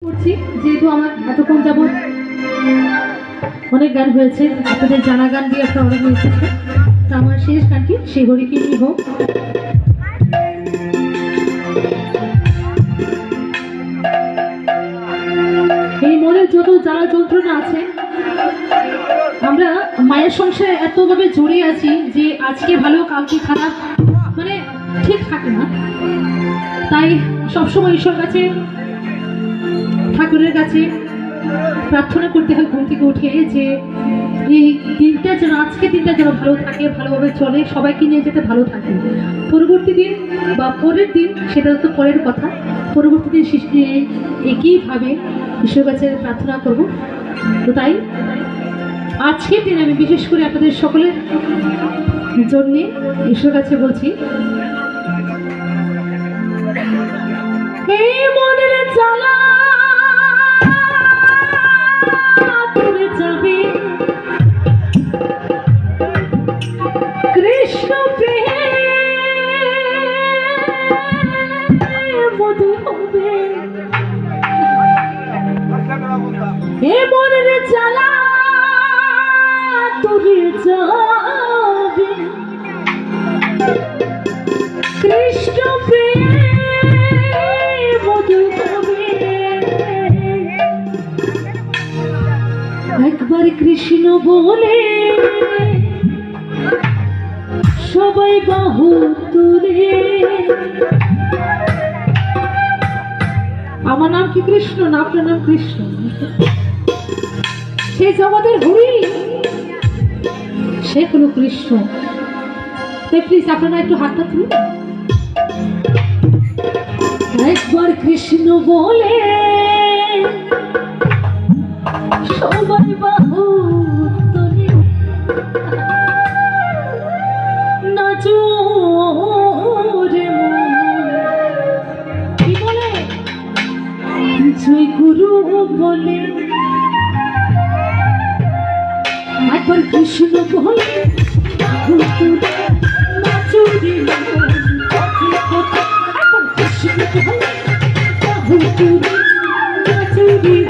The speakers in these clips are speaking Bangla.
করছি যেহেতু আমার এতক্ষণ যাবৎ অনেক গান হয়েছে, আপনাদের জানা গান দিয়ে আপনারা অনেক হয়েছে, তা আমার শেষ গানটি সেই হরিকে নিয়ে হোক। এই মনের যত জ্বালা যন্ত্রণা আছে, আমরা মায়ের সংসারে এতভাবে জড়িয়ে আছি যে আজকে ভালো কালকে খারাপ, মানে ঠিক থাকে না। তাই সবসময় ঈশ্বর কাছে, ঠাকুরের কাছে প্রার্থনা করতে হয় ঘুম থেকে উঠে যে এই দিনটা যেন, আজকে দিনটা যেন ভালো থাকে, ভালোভাবে চলে, সবাইকে নিয়ে যেতে ভালো থাকে। পরবর্তী দিন বা পরের দিন সেটা তো পরের কথা, পরবর্তী দিন একইভাবে ঈশ্বরের কাছে প্রার্থনা করব। তো তাই আজকের দিন আমি বিশেষ করে আপনাদের সকলের জন্যে ঈশ্বরের কাছে বলছি, এই মনের জ্বালা দূরে যাবে, কৃষ্ণ প্রেম মধু হবে। এই মনের জ্বালা দূরে যাবে, কৃষ্ণ প্রেম একবার কৃষ্ণ বলে সবাই বাহু তুলে। আমার নাম কি কৃষ্ণ না আপনার নাম কৃষ্ণ? সে জগতের হরি, সে হলো কৃষ্ণ। তাই প্লিজ আপনারা একটু হাতটা তুলুন। একবার কৃষ্ণ বলে সবাই বাহু তোলে, নাচো রে কি বলে, জয় গুরু বলে। একবার কৃষ্ণ বলে নাচো রে, একবার কৃষ্ণ বলে নাচো রে।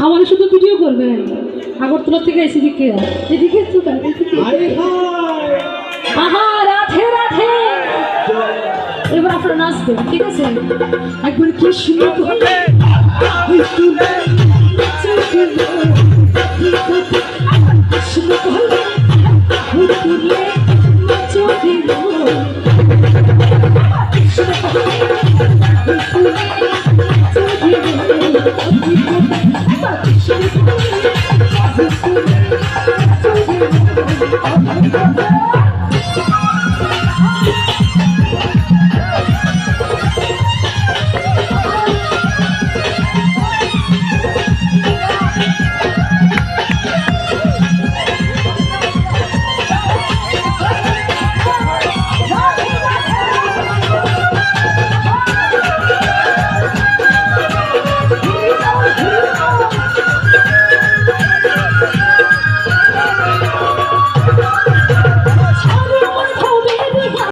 আমার শুধু ভিডিও করবেন আগরতলা থেকে এদিকে এদিকে আহা রাধে রাধে এবার আপনারা নাচবেন ঠিক আছে একবার কি সুন্দর হবে Thank you.